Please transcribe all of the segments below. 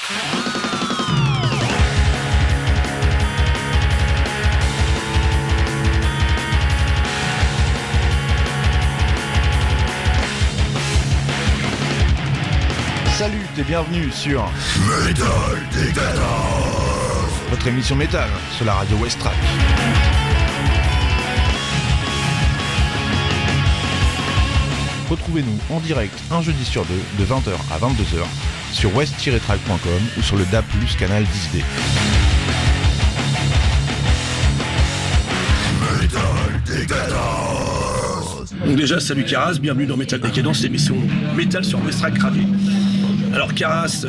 Salut et bienvenue sur Metal Dictators, votre émission métal sur la radio West Track. Retrouvez-nous en direct un jeudi sur deux de 20h à 22h sur west-track.com ou sur le DAB+ canal 10D. Metal Dictators. Donc déjà, salut Karas, bienvenue dans Metal Décadence, l'émission métal sur West Track Radio. Alors Karas,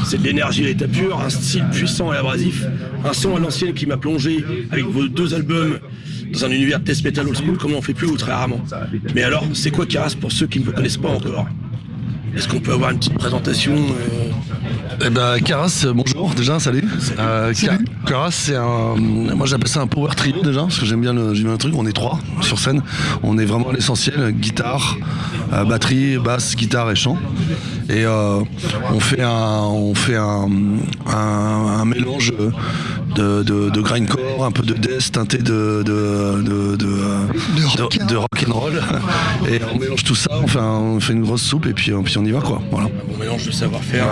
c'est de l'énergie à l'état pur, un style puissant et abrasif, un son à l'ancienne qui m'a plongé avec vos 2 albums dans un univers death metal old school comme on fait plus ou très rarement. Mais alors, c'est quoi Karas pour ceux qui ne me connaissent pas encore? Est-ce qu'on peut avoir une petite présentation Eh ben, Karas, bonjour déjà, salut. Karas, c'est un. Moi j'appelle ça un power trio déjà, parce que j'aime bien le truc. On est 3 sur scène. On est vraiment à l'essentiel, guitare, batterie, basse, guitare et chant. Et on fait un mélange de grindcore, un peu de death teinté de rock'n'roll. Et on mélange tout ça, on fait une grosse soupe et puis on y va quoi. Voilà. Un bon mélange de savoir-faire.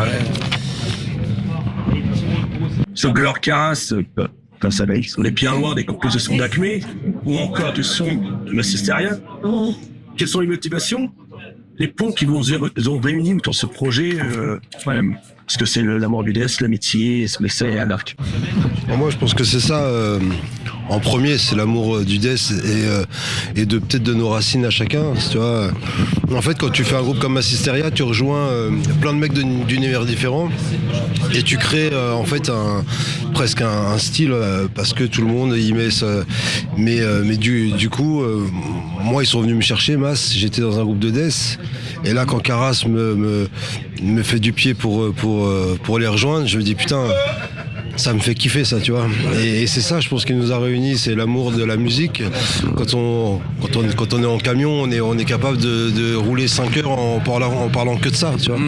So, alors Karas, face à on est bien loin des compositions d'Acme ou encore du son de Massisteria. Quelles sont les motivations, les ponts qui vous ont réunis autour de ce projet Est-ce que c'est l'amour du death, l'amitié, c'est à l'arc? Moi je pense que c'est ça en premier, c'est l'amour du death et de peut-être de nos racines à chacun, tu vois. En fait quand tu fais un groupe comme Massisteria, tu rejoins plein de mecs d'univers différents et tu crées en fait presque un style parce que tout le monde y met ça. Mais du coup moi ils sont venus me chercher, Mass, j'étais dans un groupe de death et là quand Karas me fait du pied pour les rejoindre, je me dis putain, ça me fait kiffer ça, tu vois. Et c'est ça, je pense, qui nous a réunis, c'est l'amour de la musique. Quand on est en camion, on est capable de rouler 5 heures en parlant que de ça, tu vois.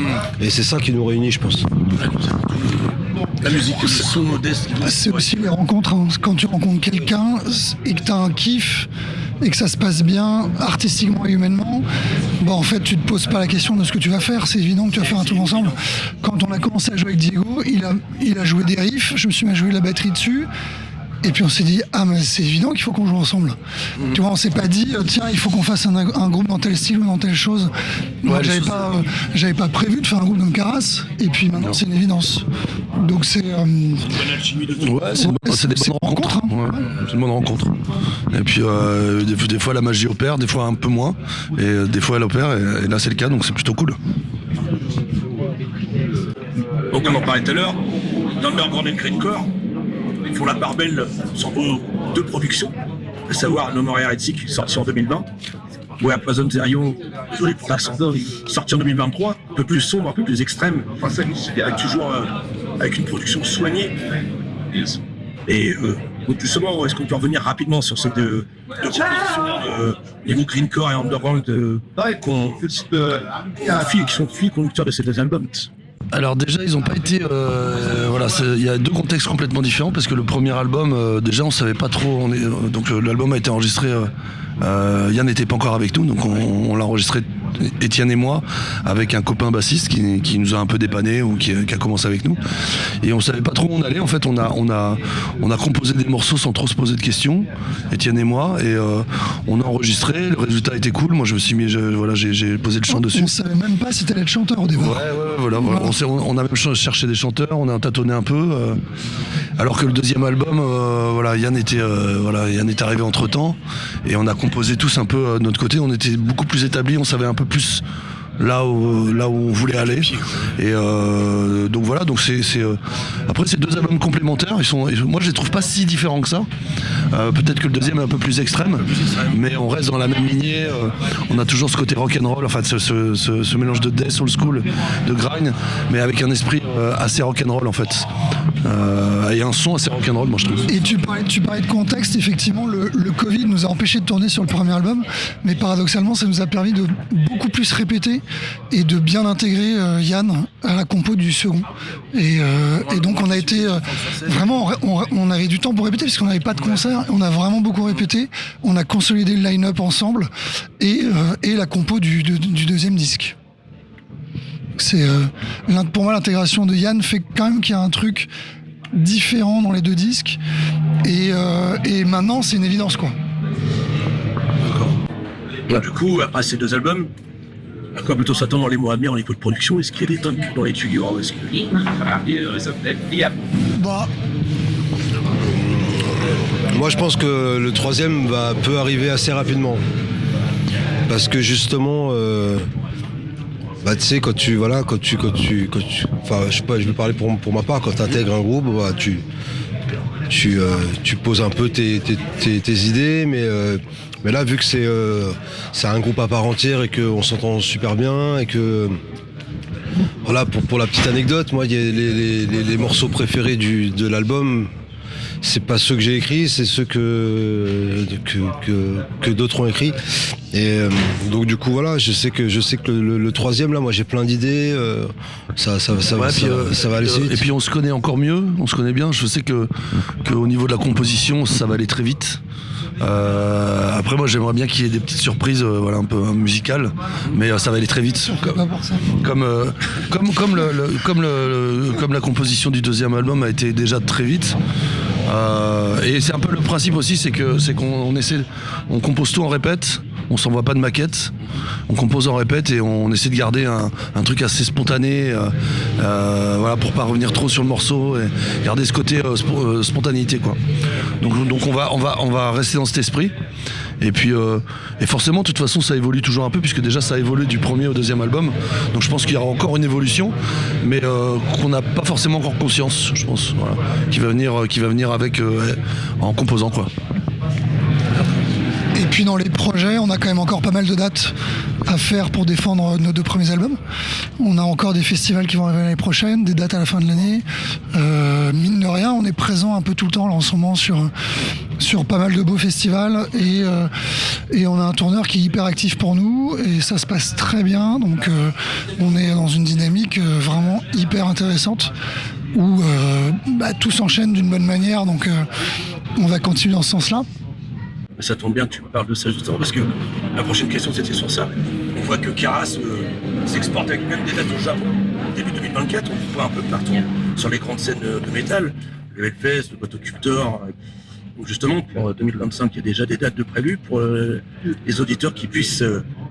Et c'est ça qui nous réunit, je pense. La musique, le son modeste. C'est aussi les rencontres. Hein. Quand tu rencontres quelqu'un et que tu as un kiff et que ça se passe bien artistiquement et humainement, en fait tu te poses pas la question de ce que tu vas faire, c'est évident que tu vas faire un truc ensemble. Quand on a commencé à jouer avec Diego, il a joué des riffs, je me suis mis à jouer la batterie dessus. Et puis on s'est dit, mais c'est évident qu'il faut qu'on joue ensemble. Tu vois, on s'est pas dit, tiens, il faut qu'on fasse un groupe dans tel style ou dans telle chose. Moi, j'avais pas prévu de faire un groupe comme Karas. Et puis maintenant, c'est une évidence. Donc c'est... c'est des bonnes rencontres. Hein. Ouais, c'est une bonne rencontre. Et puis des fois la magie opère, des fois un peu moins. Et des fois elle opère, et là c'est le cas, donc c'est plutôt cool. Donc comme on parlait tout à l'heure, l'Underground et le Grindcore font la part belle sur vos 2 productions, à savoir No More Heretic, sorti en 2020, ou Poison Zero, désolé pour l'accent, sorti en 2023, un peu plus sombre, un peu plus extrême, toujours avec une production soignée. Et donc justement, est-ce qu'on peut revenir rapidement sur ces 2 productions, niveau Grindcore et Underground, qui sont fils conducteurs de ces 2 albums? Alors déjà ils ont pas été il y a 2 contextes complètement différents parce que le premier album déjà on savait pas trop donc l'album a été enregistré Yann n'était pas encore avec nous donc on l'a enregistré Étienne et moi avec un copain bassiste qui nous a un peu dépanné ou qui a commencé avec nous et on savait pas trop où on allait. En fait on a composé des morceaux sans trop se poser de questions, Étienne et moi, et on a enregistré, le résultat était cool. Moi je me suis mis j'ai posé le chant dessus. On savait même pas si t'allais être chanteur au départ. Voilà. On a même cherché des chanteurs, on a tâtonné un peu alors que le deuxième album Yann est arrivé entre temps et on a composé tous un peu de notre côté. On était beaucoup plus établis, on savait un peu plus là où on voulait aller. Et donc voilà, donc c'est après ces 2 albums complémentaires, moi je les trouve pas si différents que ça. Peut-être que le deuxième est un peu plus extrême, mais on reste dans la même lignée. On a toujours ce côté rock'n'roll, enfin ce mélange de death, old school, de grind, mais avec un esprit assez rock'n'roll en fait. Et un son assez rock'n'roll, moi je trouve. Et tu parlais de contexte, effectivement, le Covid nous a empêché de tourner sur le premier album, mais paradoxalement, ça nous a permis de beaucoup plus répéter et de bien intégrer Yann à la compo du second. Et donc on a été vraiment, on avait du temps pour répéter parce qu'on n'avait pas de concert, on a vraiment beaucoup répété, on a consolidé le line-up ensemble et la compo du deuxième disque. Pour moi, l'intégration de Yann fait quand même qu'il y a un truc différent dans les deux disques et maintenant c'est une évidence quoi. Donc, du coup, après ces 2 albums, à quoi plutôt s'attendre dans les mois à venir au niveau de production? Est-ce qu'il y a des tonnes dans les tuyaux? Bah, Moi je pense que le troisième peut arriver assez rapidement. Parce que justement, tu sais, enfin, je sais pas, je vais parler pour ma part, quand tu intègres un groupe, tu poses un peu tes idées, mais là, vu que c'est un groupe à part entière et qu'on s'entend super bien et que voilà, pour la petite anecdote, moi, les morceaux préférés de l'album, c'est pas ceux que j'ai écrits, c'est ceux que d'autres ont écrits. Et donc du coup voilà, je sais que le troisième là, moi j'ai plein d'idées, ça va aller vite. Et puis on se connaît encore mieux, on se connaît bien. Je sais que au niveau de la composition, ça va aller très vite. Après moi j'aimerais bien qu'il y ait des petites surprises, un peu musicales, mais ça va aller très vite. Comme la composition du deuxième album a été déjà très vite. Et c'est un peu le principe aussi, c'est qu'on compose tout en répète, on s'envoie pas de maquette, on compose en répète et on essaie de garder un truc assez spontané, pour pas revenir trop sur le morceau et garder ce côté spontanéité quoi. Donc on va rester dans cet esprit. Et puis et forcément de toute façon ça évolue toujours un peu puisque déjà ça a évolué du premier au deuxième album, donc je pense qu'il y aura encore une évolution mais qu'on n'a pas forcément encore conscience, je pense, qui va venir avec en composant quoi. Et puis dans les projets, on a quand même encore pas mal de dates à faire pour défendre nos 2 premiers albums. On a encore des festivals qui vont arriver l'année prochaine, des dates à la fin de l'année. Mine de rien, on est présent un peu tout le temps là, en ce moment sur pas mal de beaux festivals et on a un tourneur qui est hyper actif pour nous et ça se passe très bien. Donc on est dans une dynamique vraiment hyper intéressante où tout s'enchaîne d'une bonne manière. Donc on va continuer dans ce sens-là. Ça tombe bien que tu me parles de ça justement parce que la prochaine question c'était sur ça. On voit que Keras s'exporte avec même des dates au Japon. Début 2024, on voit un peu partout sur les grandes scènes de métal, le Hellfest, le Battlecultor. Donc justement pour 2025, il y a déjà des dates de prévues pour les auditeurs qui puissent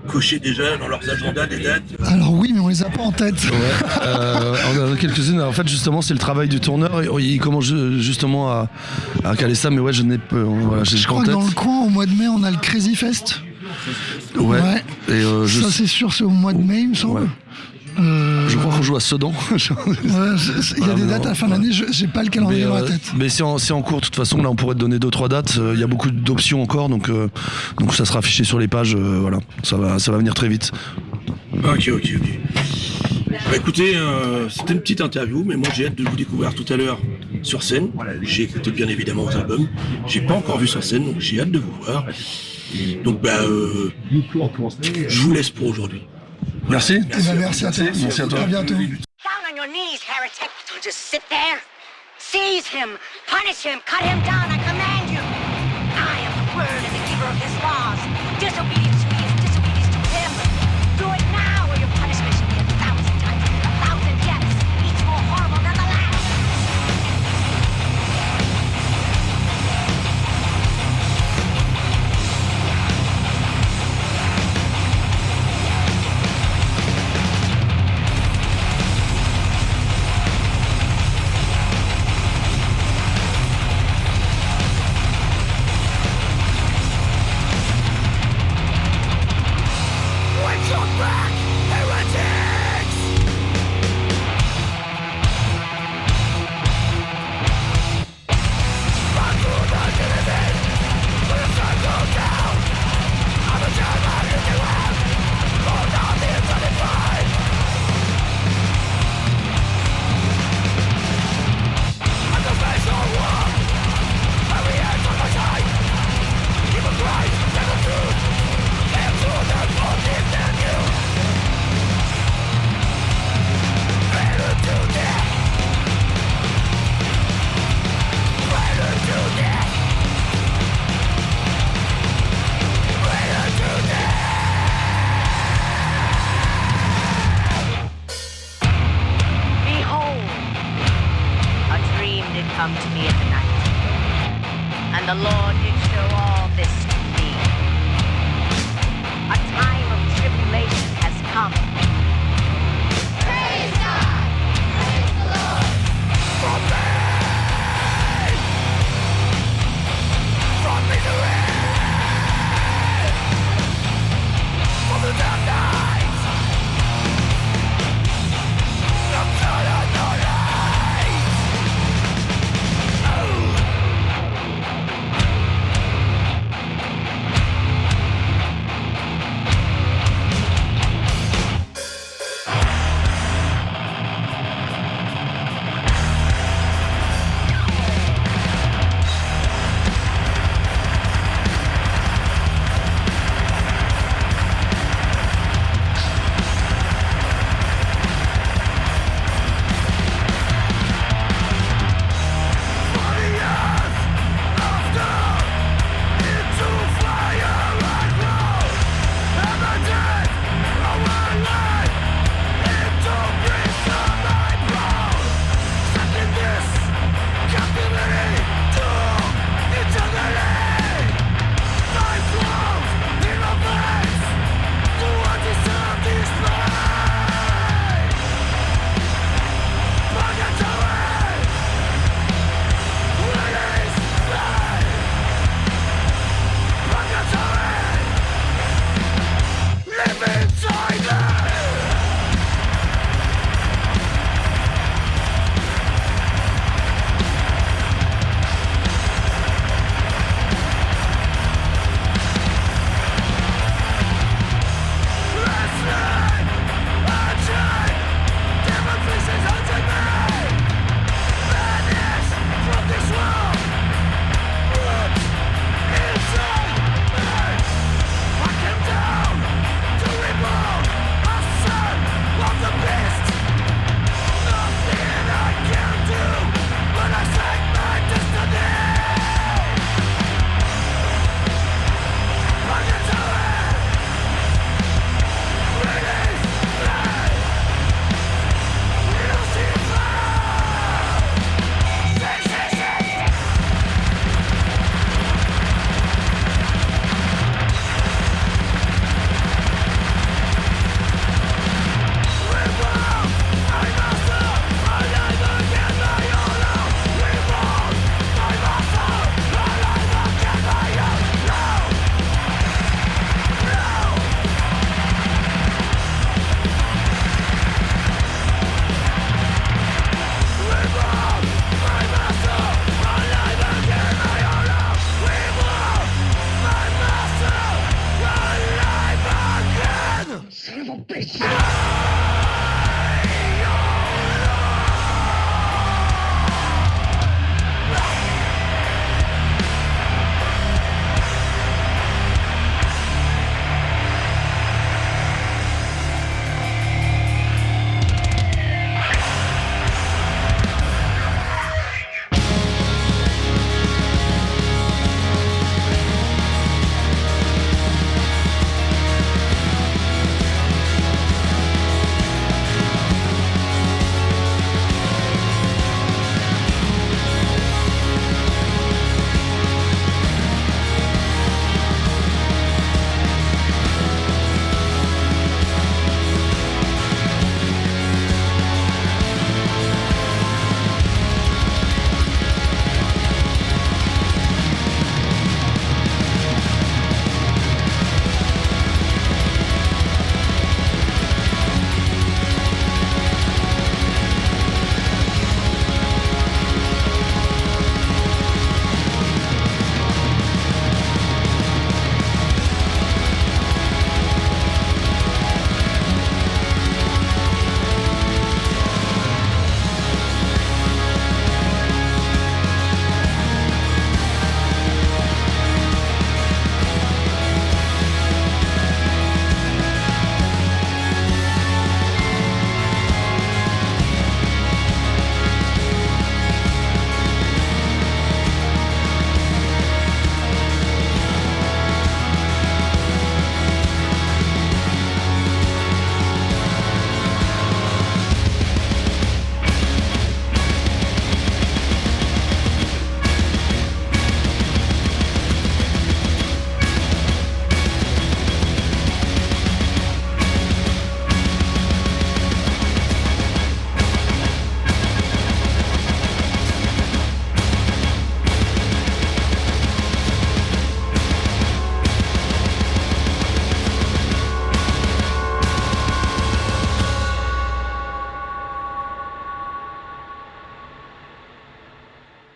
cocher déjà dans leurs agendas des dates. Alors oui, mais on les a pas en tête. On en a quelques-unes. En fait, justement, c'est le travail du tourneur. Il commence justement à caler ça, mais ouais, je n'ai pas. Je crois que dans le coin, au mois de mai, on a le Crazy Fest. Ouais. Et ça, c'est sûr, c'est au mois de mai, il me semble. Ouais. Je crois qu'on joue à Sedan. Il y a des dates à la fin d'année, j'ai pas le calendrier dans la tête. Mais c'est en cours, de toute façon, là on pourrait te donner 2-3 dates, il y a beaucoup d'options encore, donc ça sera affiché sur les pages, ça va venir très vite. Ok. Écoutez, c'était une petite interview, mais moi j'ai hâte de vous découvrir tout à l'heure sur scène. J'ai écouté bien évidemment vos albums, j'ai pas encore vu sur scène, donc j'ai hâte de vous voir. Donc je vous laisse pour aujourd'hui. Merci. Merci à toi. Merci à toi. À bientôt. Down on your knees, heretic. Don't just sit there. Seize him, punish him, cut him down, I command you. I am the word and the giver of his laws. Disobedience to me is disobedience to him. Do it now, or your punishment shall be 1,000 times, 1,000 deaths, each more horrible than the last. come to me in the night. And the Lord did show all this